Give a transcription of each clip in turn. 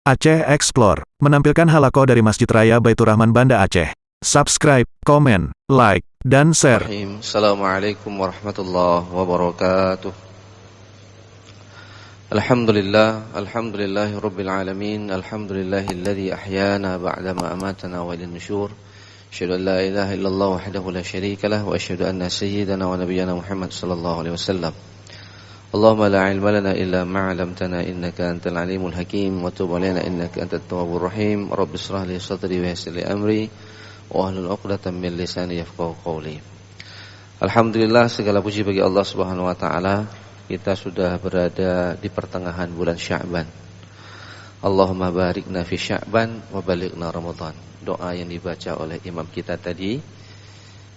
Aceh Explore menampilkan halaqah dari Masjid Raya Baitur Rahman Banda Aceh. Subscribe, komen, like, dan share. Assalamualaikum warahmatullahi wabarakatuh. Alhamdulillahi rabbil alamin. Alhamdulillahilladzi ahyana ba'dama amatana wa ilaihin nusyur. Asyhadu an la ilaha illallah wahdahu la syarika lah wa asyhadu anna sayyidana wa nabiyyana Muhammad sallallahu alaihi wasallam. Allahumma la ilma lana illa ma 'allamtana innaka antal alimul hakim wa tub 'alaina innaka antat tawwabur rahim. Rabbi shrah li sadri wa yassir li amri wa hlul 'uqdatam min lisani yafqahu qawli. Alhamdulillah, segala puji bagi Allah Subhanahu wa taala. Kita sudah berada di pertengahan bulan Sya'ban. Allahumma barikna fi Sya'ban wa balighna Ramadan. Doa yang dibaca oleh imam kita tadi,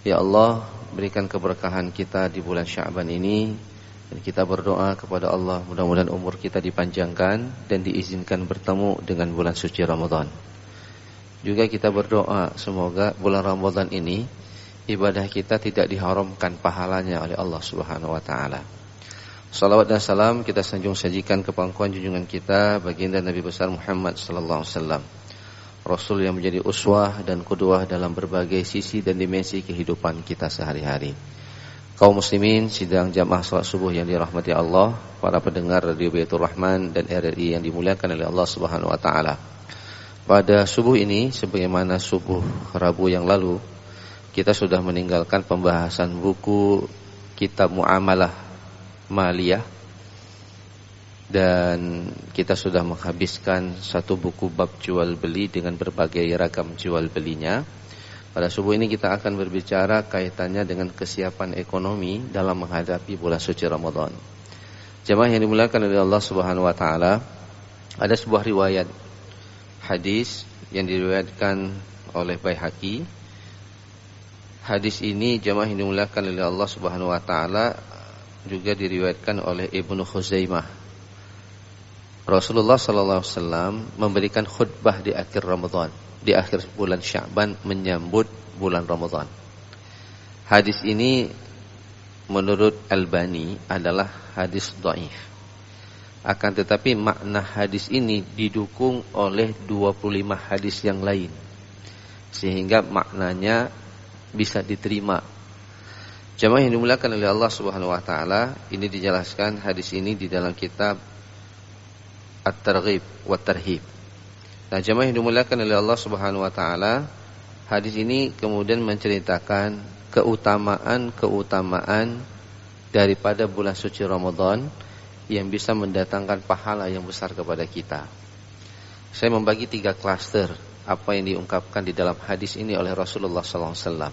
ya Allah, berikan keberkahan kita di bulan Sya'ban ini. Dan kita berdoa kepada Allah, mudah-mudahan umur kita dipanjangkan dan diizinkan bertemu dengan bulan suci Ramadan. Juga kita berdoa semoga bulan Ramadan ini ibadah kita tidak diharamkan pahalanya oleh Allah Subhanahu wa taala. Salawat dan salam kita sanjung sajikan ke pangkuan junjungan kita baginda Nabi besar Muhammad sallallahu alaihi wasallam. Rasul yang menjadi uswah dan qudwah dalam berbagai sisi dan dimensi kehidupan kita sehari-hari. Kaum muslimin sidang jamaah salat subuh yang dirahmati Allah, para pendengar Radio Baitur Rahman dan RRI yang dimuliakan oleh Allah Subhanahu wa taala. Pada subuh ini sebagaimana subuh Rabu yang lalu, kita sudah meninggalkan pembahasan buku Kitab Muamalah Maliyah dan kita sudah menghabiskan satu buku bab jual beli dengan berbagai ragam jual belinya. Pada subuh ini kita akan berbicara kaitannya dengan kesiapan ekonomi dalam menghadapi bulan suci Ramadan. Jemaah yang dimuliakan oleh Allah Subhanahu wa taala, ada sebuah riwayat hadis yang diriwayatkan oleh Baihaqi. Hadis ini jemaah yang dimuliakan oleh Allah Subhanahu wa taala juga diriwayatkan oleh Ibnu Khuzaimah. Rasulullah sallallahu alaihi wasallam memberikan khutbah di akhir Ramadan, di akhir bulan Sya'ban menyambut bulan Ramadan. Hadis ini menurut Albani adalah hadis dhaif. Akan tetapi makna hadis ini didukung oleh 25 hadis yang lain, sehingga maknanya bisa diterima. Jemaah yang dimuliakan oleh Allah Subhanahu wa taala, ini dijelaskan hadis ini di dalam kitab At-Targhib wa Tarhib. Nah, jemaah yang dimuliakan oleh Allah Subhanahu wa taala, hadis ini kemudian menceritakan keutamaan daripada bulan suci Ramadan yang bisa mendatangkan pahala yang besar kepada kita. Saya membagi 3 klaster apa yang diungkapkan di dalam hadis ini oleh Rasulullah sallallahu alaihi wasallam.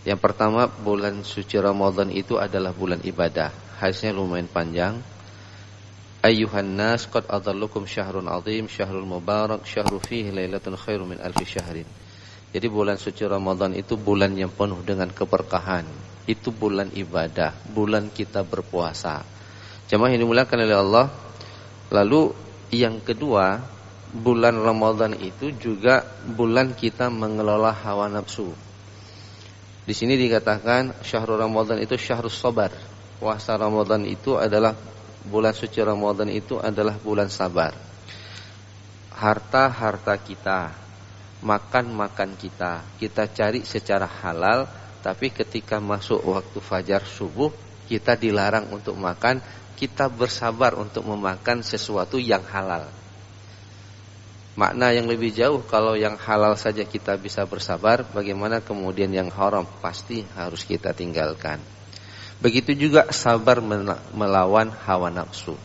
Yang pertama, bulan suci Ramadan itu adalah bulan ibadah. Hadisnya lumayan panjang. Ayyuhan nas qad adallukum syahrun azim syahrul mubarak syahru fihi lailatun khairu min alfi syahrin. Jadi bulan suci Ramadan itu bulan yang penuh dengan keberkahan. Itu bulan ibadah, bulan kita berpuasa. Jemaah yang dimuliakan oleh Allah. Lalu yang kedua, bulan Ramadan itu juga bulan kita mengelola hawa nafsu. Di sini dikatakan syahrul Ramadan itu syahrus sabar. Puasa Ramadan itu adalah bulan suci Ramadan itu adalah bulan sabar. Harta-harta kita, makan-makan kita cari secara halal, tapi ketika masuk waktu fajar subuh, kita dilarang untuk makan, kita bersabar untuk memakan sesuatu yang halal. Makna yang lebih jauh, kalau yang halal saja kita bisa bersabar, bagaimana kemudian yang haram pasti harus kita tinggalkan. Begitu juga sabar melawan hawa nafsu.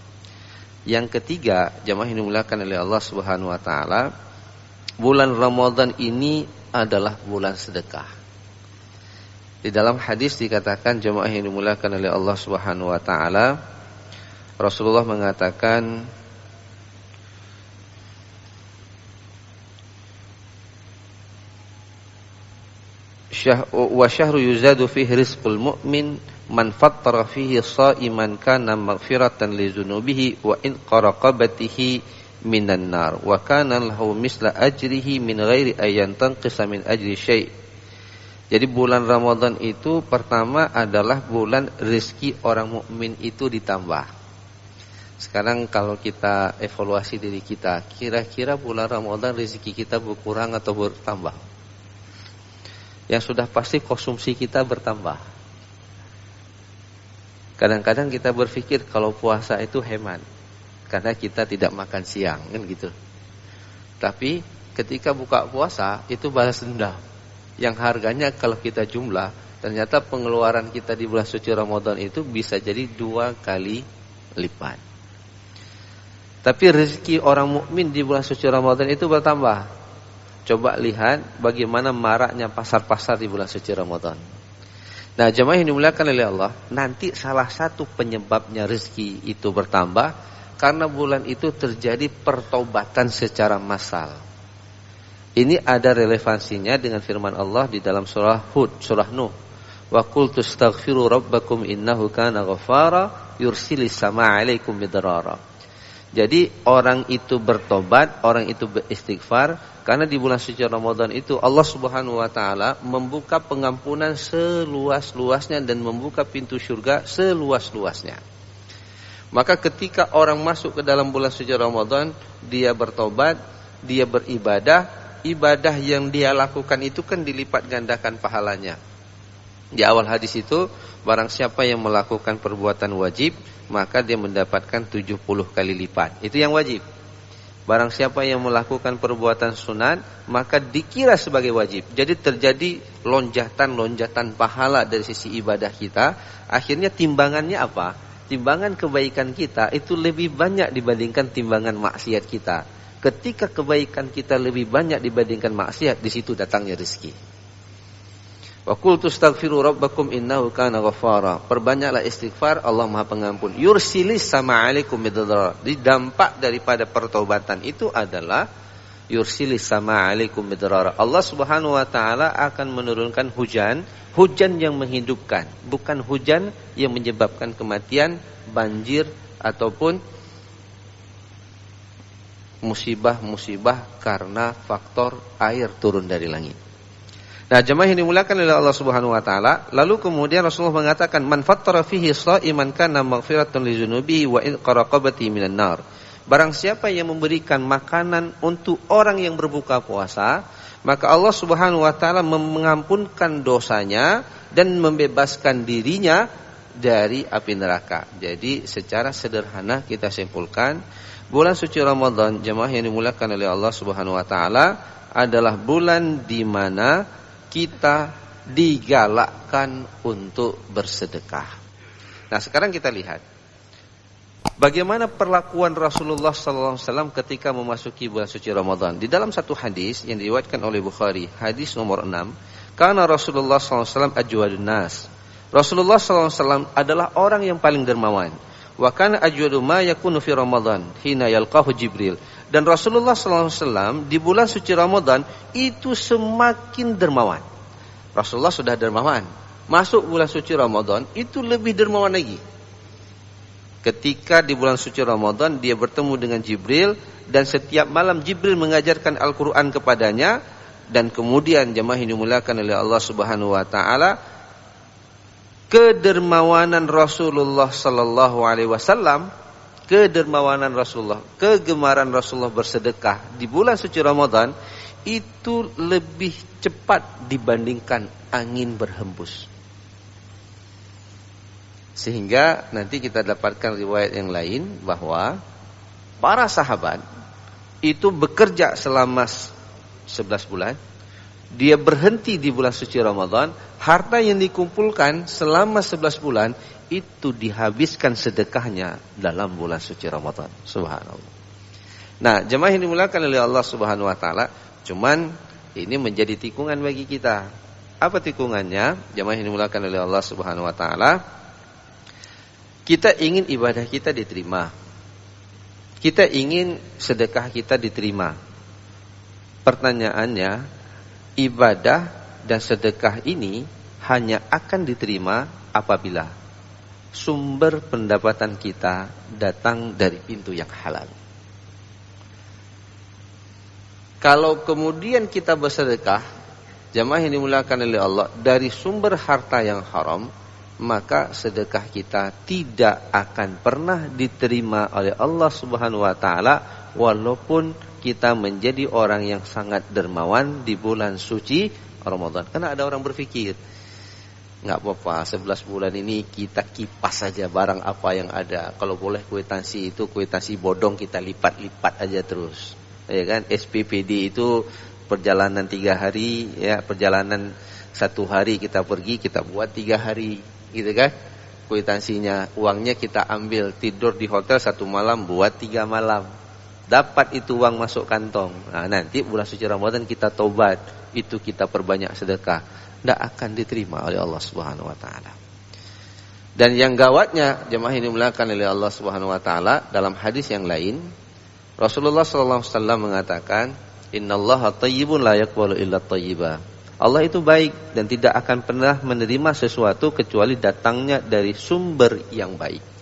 Yang ketiga, jemaah yang dimuliakan oleh Allah Subhanahu wa taala, bulan Ramadan ini adalah bulan sedekah. Di dalam hadis dikatakan, jemaah yang dimuliakan oleh Allah Subhanahu wa taala, Rasulullah mengatakan, wa syahru yuzadu fihi rizqul mu'min man fattara fihi sha'iman kana maghfiratan li dzunubihi wa in qaraqabatihi minan nar wa kana lahu misla ajrihi min ghairi ayyan tanqisa min ajri syai'. Jadi bulan Ramadan itu pertama adalah bulan rezeki orang mukmin itu ditambah. Sekarang kalau kita evaluasi diri kita, kira-kira bulan Ramadan rezeki kita berkurang atau bertambah? Yang sudah pasti konsumsi kita bertambah. Kadang-kadang kita berpikir kalau puasa itu hemat, karena kita tidak makan siang, kan gitu. Tapi ketika buka puasa itu balas dendam. Yang harganya kalau kita jumlah, ternyata pengeluaran kita di bulan suci Ramadan itu bisa jadi 2 kali lipat. Tapi rezeki orang mukmin di bulan suci Ramadan itu bertambah. Coba lihat bagaimana maraknya pasar-pasar di bulan suci Ramadan. Nah, jemaah yang dimuliakan oleh Allah, nanti salah satu penyebabnya rezeki itu bertambah karena bulan itu terjadi pertobatan secara massal. Ini ada relevansinya dengan firman Allah di dalam surah Hud, surah Nuh. Wa qul tastaghfiru rabbakum innahu kana ghaffara yursilis samaa 'alaikum midrara. Jadi orang itu bertobat, orang itu beristighfar karena di bulan suci Ramadan itu Allah Subhanahu wa taala membuka pengampunan seluas-luasnya dan membuka pintu surga seluas-luasnya. Maka ketika orang masuk ke dalam bulan suci Ramadan, dia bertobat, dia beribadah, ibadah yang dia lakukan itu kan dilipat gandakan pahalanya. Di awal hadis itu, barang siapa yang melakukan perbuatan wajib, maka dia mendapatkan 70 kali lipat. Itu yang wajib. Barang siapa yang melakukan perbuatan sunat, maka dikira sebagai wajib. Jadi terjadi lonjatan-lonjatan pahala dari sisi ibadah kita. Akhirnya timbangannya apa? Timbangan kebaikan kita itu lebih banyak dibandingkan timbangan maksiat kita. Ketika kebaikan kita lebih banyak dibandingkan maksiat, di situ datangnya rezeki. Wa qul tastaghfiru rabbakum innahu kana ghaffara. Perbanyaklah istighfar, Allah Maha Pengampun. Yursilis samaa 'alaikum midrara. Di dampak daripada pertobatan itu adalah yursilis samaa 'alaikum midrara. Allah Subhanahu wa taala akan menurunkan hujan, hujan yang menghidupkan, bukan hujan yang menyebabkan kematian, banjir ataupun musibah-musibah karena faktor air turun dari langit. Nah, jemaah yang dimuliakan oleh Allah Subhanahu wa taala, lalu kemudian Rasulullah mengatakan, "Man fattara fihi sha'iman kana maghfiratun li dzunubihi wa in qaraqabati minan nar." Barang siapa yang memberikan makanan untuk orang yang berbuka puasa, maka Allah Subhanahu wa taala mengampunkan dosanya dan membebaskan dirinya dari api neraka. Jadi secara sederhana kita simpulkan, bulan suci Ramadan, jemaah yang dimuliakan oleh Allah Subhanahu wa taala, adalah bulan di mana kita digalakkan untuk bersedekah. Nah, sekarang kita lihat bagaimana perlakuan Rasulullah SAW ketika memasuki bulan suci Ramadan. Di dalam satu hadis yang diriwayatkan oleh Bukhari, hadis nomor 6, karena Rasulullah SAW ajwadun nas. Rasulullah SAW adalah orang yang paling dermawan. Wa kana ajwadu ma yakunu fi Ramadan hina yalqahu Jibril. Dan Rasulullah SAW di bulan suci Ramadan itu semakin dermawan. Rasulullah sudah dermawan. Masuk bulan suci Ramadan itu lebih dermawan lagi. Ketika di bulan suci Ramadan dia bertemu dengan Jibril, dan setiap malam Jibril mengajarkan Al-Quran kepadanya. Dan kemudian jemaah yang dimuliakan oleh Allah Subhanahu wa taala, kedermawanan Rasulullah sallallahu alaihi wasallam, kedermawanan Rasulullah, kegemaran Rasulullah bersedekah di bulan suci Ramadan itu lebih cepat dibandingkan angin berhembus. Sehingga nanti kita dapatkan riwayat yang lain bahwa para sahabat itu bekerja selama 11 bulan. Dia berhenti di bulan suci Ramadan. Harta yang dikumpulkan selama 11 bulan itu dihabiskan sedekahnya dalam bulan suci Ramadan. Subhanallah. Nah, jemaah yang dimuliakan oleh Allah Subhanahu wa taala, cuman ini menjadi tikungan bagi kita. Apa tikungannya? Jemaah yang dimuliakan oleh Allah Subhanahu wa taala, kita ingin ibadah kita diterima. Kita ingin sedekah kita diterima. Pertanyaannya, ibadah dan sedekah ini hanya akan diterima apabila sumber pendapatan kita datang dari pintu yang halal. Kalau kemudian kita bersedekah, jamaah yang dimuliakan oleh Allah, dari sumber harta yang haram, maka sedekah kita tidak akan pernah diterima oleh Allah Subhanahu wa taala walaupun kita menjadi orang yang sangat dermawan di bulan suci Ramadan. Karena ada orang berpikir, nggak apa-apa 11 bulan ini kita kipas saja barang apa yang ada. Kalau boleh kwitansi itu kwitansi bodong kita lipat-lipat aja terus. Ya kan? SPPD itu perjalanan 3 hari, ya perjalanan 1 hari kita pergi, kita buat 3 hari, gitu kan? Kwitansinya, uangnya kita ambil, tidur di hotel 1 malam, buat 3 malam. Dapat itu uang masuk kantong. Nah, nanti bulan suci Ramadan kita tobat, itu kita perbanyak sedekah, tidak akan diterima oleh Allah Subhanahu wa taala. Dan yang gawatnya, jemaah ini dimuliakan oleh Allah Subhanahu wa taala, dalam hadis yang lain Rasulullah sallallahu alaihi wasallam mengatakan, "Innallaha thayyibun la yaqbalu illa thayyiba." Allah itu baik dan tidak akan pernah menerima sesuatu kecuali datangnya dari sumber yang baik.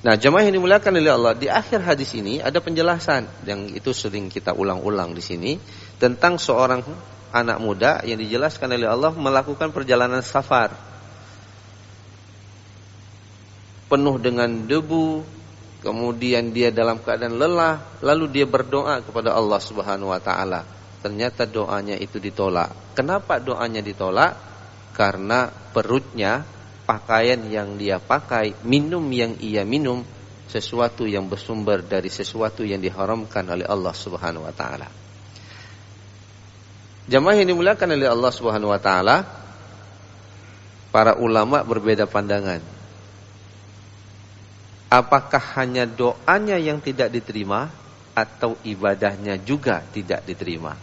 Nah, jemaah yang dimuliakan oleh Allah, di akhir hadis ini ada penjelasan yang itu sering kita ulang-ulang di sini tentang seorang anak muda yang dijelaskan oleh Allah melakukan perjalanan safar penuh dengan debu, kemudian dia dalam keadaan lelah, lalu dia berdoa kepada Allah Subhanahu wa taala. Ternyata doanya itu ditolak. Kenapa doanya ditolak? Karena perutnya, pakaian yang dia pakai, minum yang ia minum, sesuatu yang bersumber dari sesuatu yang diharamkan oleh Allah Subhanahu wa taala. Jamaah yang dimuliakan oleh Allah Subhanahu wa taala, para ulama berbeda pandangan. Apakah hanya doanya yang tidak diterima atau ibadahnya juga tidak diterima?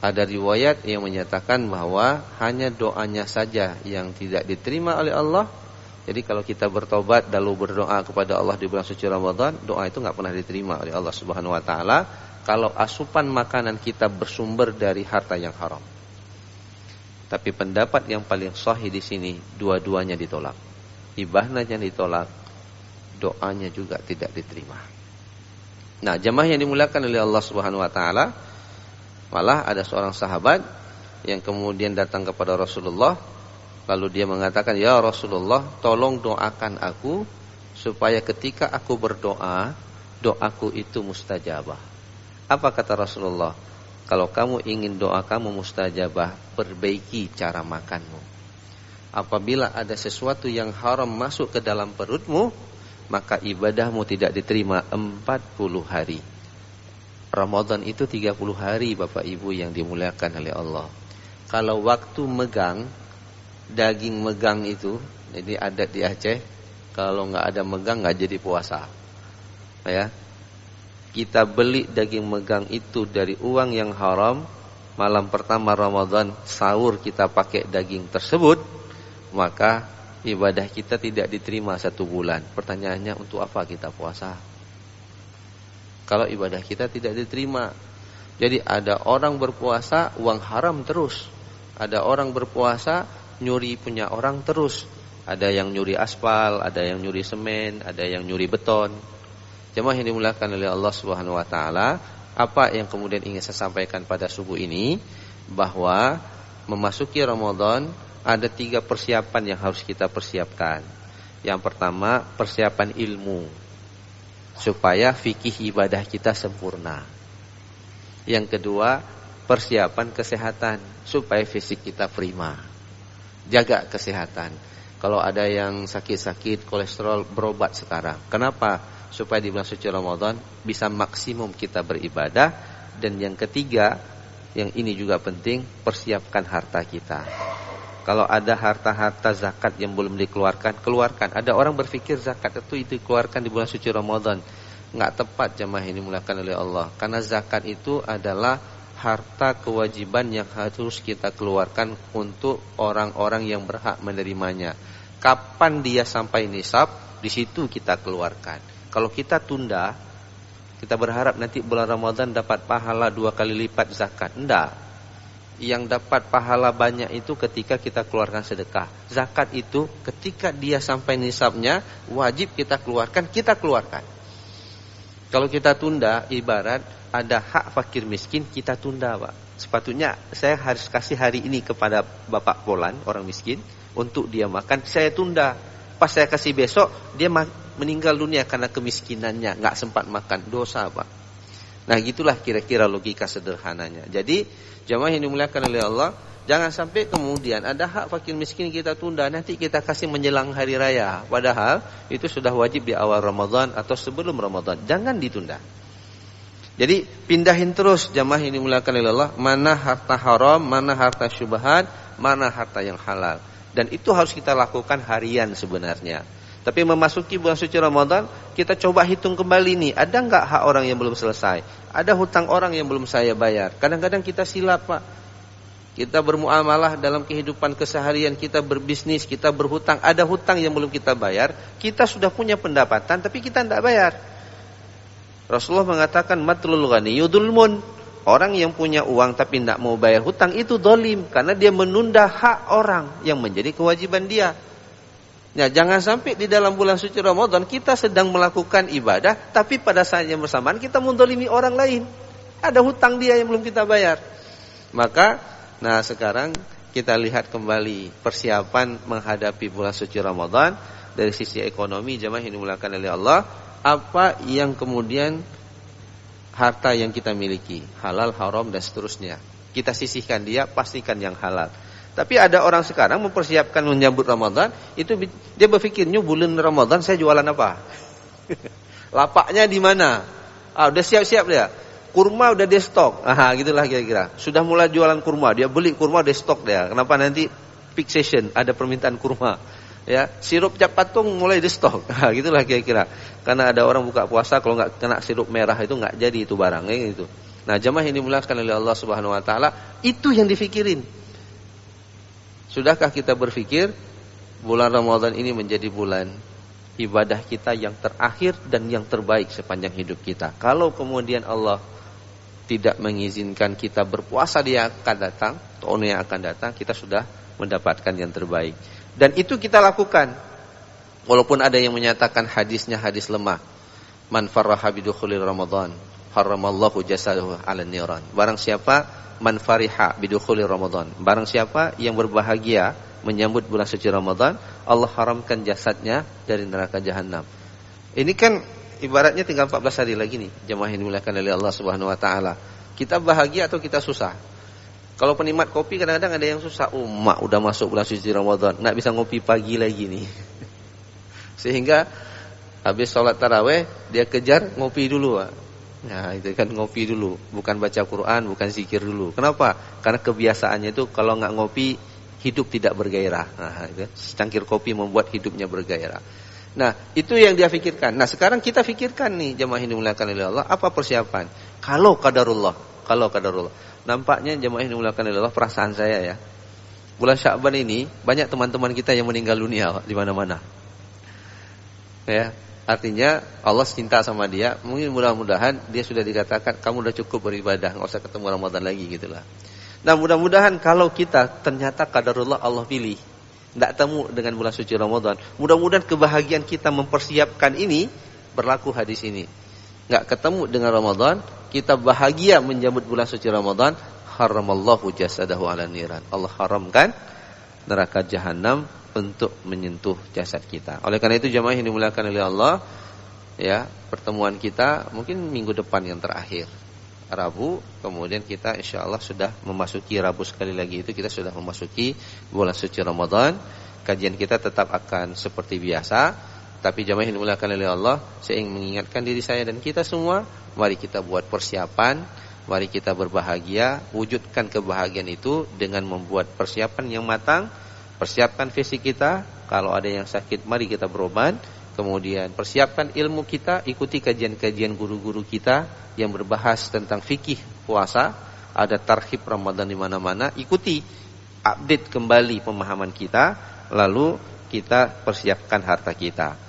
Ada riwayat yang menyatakan bahwa hanya doanya saja yang tidak diterima oleh Allah. Jadi kalau kita bertobat lalu berdoa kepada Allah di bulan suci Ramadan, doa itu nggak pernah diterima oleh Allah Subhanahu wa taala kalau asupan makanan kita bersumber dari harta yang haram. Tapi pendapat yang paling sahih di sini, dua-duanya ditolak. Ibadahnya ditolak, doanya juga tidak diterima. Nah, jemaah yang dimuliakan oleh Allah Subhanahu wa taala, malah ada seorang sahabat yang kemudian datang kepada Rasulullah, lalu dia mengatakan, "Ya Rasulullah, tolong doakan aku supaya ketika aku berdoa, doaku itu mustajabah." Apa kata Rasulullah? Kalau kamu ingin doa kamu mustajabah, perbaiki cara makanmu. Apabila ada sesuatu yang haram masuk ke dalam perutmu, maka ibadahmu tidak diterima 40 hari. Ramadan itu 30 hari Bapak Ibu yang dimuliakan oleh Allah. Kalau waktu megang, daging megang itu, jadi adat di Aceh, kalau nggak ada megang nggak jadi puasa. Ya, kita beli daging megang itu dari uang yang haram, malam pertama Ramadan sahur kita pakai daging tersebut, maka ibadah kita tidak diterima 1 bulan. Pertanyaannya, untuk apa kita puasa kalau ibadah kita tidak diterima? Jadi ada orang berpuasa uang haram terus, ada orang berpuasa nyuri punya orang terus, ada yang nyuri aspal, ada yang nyuri semen, ada yang nyuri beton. Jemaah yang dimuliakan oleh Allah Subhanahu wa taala, apa yang kemudian ingin saya sampaikan pada subuh ini, bahwa memasuki Ramadan ada 3 persiapan yang harus kita persiapkan. Yang pertama, persiapan ilmu supaya fikih ibadah kita sempurna. Yang kedua, persiapan kesehatan supaya fisik kita prima. Jaga kesehatan. Kalau ada yang sakit-sakit kolesterol, berobat sekarang. Kenapa? Supaya di bulan suci Ramadan bisa maksimum kita beribadah. Dan yang ketiga, yang ini juga penting, persiapkan harta kita. Kalau ada harta-harta zakat yang belum dikeluarkan, keluarkan. Ada orang berpikir zakat itu dikeluarkan di bulan suci Ramadan. Enggak tepat jemaah ini dimuliakan oleh Allah. Karena zakat itu adalah harta kewajiban yang harus kita keluarkan untuk orang-orang yang berhak menerimanya. Kapan dia sampai nisab, di situ kita keluarkan. Kalau kita tunda, kita berharap nanti bulan Ramadan dapat pahala 2 kali lipat zakat. Enggak. Yang dapat pahala banyak itu ketika kita keluarkan sedekah. Zakat itu ketika dia sampai nisabnya, wajib kita keluarkan, kita keluarkan. Kalau kita tunda, ibarat ada hak fakir miskin, kita tunda Pak. Sepatutnya saya harus kasih hari ini kepada Bapak Polan, orang miskin, untuk dia makan, saya tunda. Pas saya kasih besok, dia meninggal dunia karena kemiskinannya, nggak sempat makan. Dosa, Pak. Nah, gitulah kira-kira logika sederhananya. Jadi, jamaah yang dimuliakan oleh Allah, jangan sampai kemudian ada hak fakir miskin kita tunda, nanti kita kasih menjelang hari raya. Padahal itu sudah wajib di awal Ramadan atau sebelum Ramadan. Jangan ditunda. Jadi pindahin terus jamaah yang dimuliakan oleh Allah, mana harta haram, mana harta syubhat, mana harta yang halal. Dan itu harus kita lakukan harian sebenarnya. Tapi memasuki bulan suci Ramadan, kita coba hitung kembali nih, ada enggak hak orang yang belum selesai? Ada hutang orang yang belum saya bayar. Kadang-kadang kita silap, Pak. Kita bermuamalah dalam kehidupan keseharian, kita berbisnis, kita berhutang, ada hutang yang belum kita bayar, kita sudah punya pendapatan tapi kita tidak bayar. Rasulullah mengatakan matlul ghani yudulmun. Orang yang punya uang tapi tidak mau bayar hutang itu dolim, karena dia menunda hak orang yang menjadi kewajiban dia. Nah, jangan sampai di dalam bulan suci Ramadan kita sedang melakukan ibadah, tapi pada saat yang bersamaan kita mendolimi orang lain. Ada hutang dia yang belum kita bayar. Maka, nah sekarang kita lihat kembali persiapan menghadapi bulan suci Ramadan dari sisi ekonomi, jemaah yang dimuliakan oleh Allah. Apa yang kemudian harta yang kita miliki, halal, haram dan seterusnya, kita sisihkan dia, pastikan yang halal. Tapi ada orang sekarang mempersiapkan menyambut Ramadan, itu dia berpikirnya bulan Ramadan saya jualan apa? Lapaknya di mana? Udah siap-siap dia. Kurma udah dia stok. Gitulah kira-kira. Sudah mulai jualan kurma, dia beli kurma dia stok dia. Kenapa nanti peak session ada permintaan kurma. Ya, sirup cap patung mulai di stok. Gitulah kira-kira. Karena ada orang buka puasa kalau nggak kena sirup merah itu nggak jadi itu barang gitu. Nah, jemaah yang dimuliakan oleh Allah Subhanahu wa taala, itu yang difikirin. Sudahkah kita berpikir bulan Ramadan ini menjadi bulan ibadah kita yang terakhir dan yang terbaik sepanjang hidup kita? Kalau kemudian Allah tidak mengizinkan kita berpuasa di yang akan datang, tahun yang akan datang, kita sudah mendapatkan yang terbaik. Dan itu kita lakukan. Walaupun ada yang menyatakan hadisnya hadis lemah. Man farraha bidukhulil Ramadan, haramallahu jasadahu 'alan niran. Barang siapa man fariha bidukhulil Ramadan, barang siapa yang berbahagia menyambut bulan suci Ramadan, Allah haramkan jasadnya dari neraka jahanam. Ini kan ibaratnya tinggal 14 hari lagi nih, jemaah yang dimuliakan oleh Allah Subhanahu wa taala. Kita bahagia atau kita susah? Kalau penikmat kopi kadang-kadang ada yang susah. Mak udah masuk bulan suci Ramadan, nggak bisa ngopi pagi lagi nih. Sehingga habis sholat taraweh dia kejar ngopi dulu. Nah, itu kan ngopi dulu, bukan baca Quran, bukan zikir dulu. Kenapa? Karena kebiasaannya itu kalau nggak ngopi hidup tidak bergairah. Nah, itu secangkir kopi membuat hidupnya bergairah. Nah, itu yang dia pikirkan. Nah, sekarang kita pikirkan nih jemaah yang dimuliakan oleh Allah, apa persiapan? Kalau qadarullah. Nampaknya jemaah yang dimuliakan oleh Allah, perasaan saya ya, bulan Sya'ban ini banyak teman-teman kita yang meninggal dunia di mana-mana. Ya, artinya Allah cinta sama dia. Mungkin mudah-mudahan dia sudah dikatakan kamu udah cukup beribadah, nggak usah ketemu Ramadan lagi gitulah. Nah, mudah-mudahan kalau kita ternyata qadarullah Allah pilih tidak temu dengan bulan suci Ramadan, mudah-mudahan kebahagiaan kita mempersiapkan ini berlaku hadis ini. Nggak ketemu dengan Ramadan, kita bahagia menyambut bulan suci Ramadan, haramallahu jasadahu 'alan niran. Allah haramkan neraka jahanam untuk menyentuh jasad kita. Oleh karena itu jemaah yang dimuliakan oleh Allah, ya, pertemuan kita mungkin minggu depan yang terakhir, Rabu, kemudian kita insyaallah sudah memasuki Rabu sekali lagi itu kita sudah memasuki bulan suci Ramadan. Kajian kita tetap akan seperti biasa. Tapi jemaah yang dimuliakan oleh Allah, saya ingin mengingatkan diri saya dan kita semua, mari kita buat persiapan, mari kita berbahagia, wujudkan kebahagiaan itu dengan membuat persiapan yang matang, persiapkan fisik kita, kalau ada yang sakit mari kita berobat, kemudian persiapkan ilmu kita, ikuti kajian-kajian guru-guru kita yang berbahas tentang fikih puasa, ada tarhib Ramadan di mana-mana, ikuti, update kembali pemahaman kita, lalu kita persiapkan harta kita.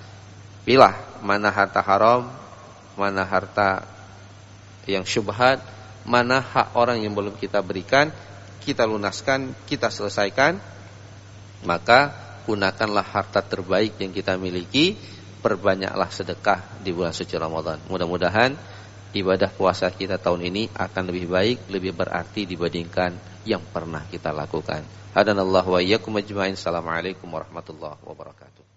Pilah mana harta haram, mana harta yang syubhat, mana hak orang yang belum kita berikan, kita lunaskan, kita selesaikan. Maka gunakanlah harta terbaik yang kita miliki, perbanyaklah sedekah di bulan suci Ramadan. Mudah-mudahan ibadah puasa kita tahun ini akan lebih baik, lebih berarti dibandingkan yang pernah kita lakukan. Hadanallahu wa iyyakum ajmain. Assalamualaikum warahmatullahi wabarakatuh.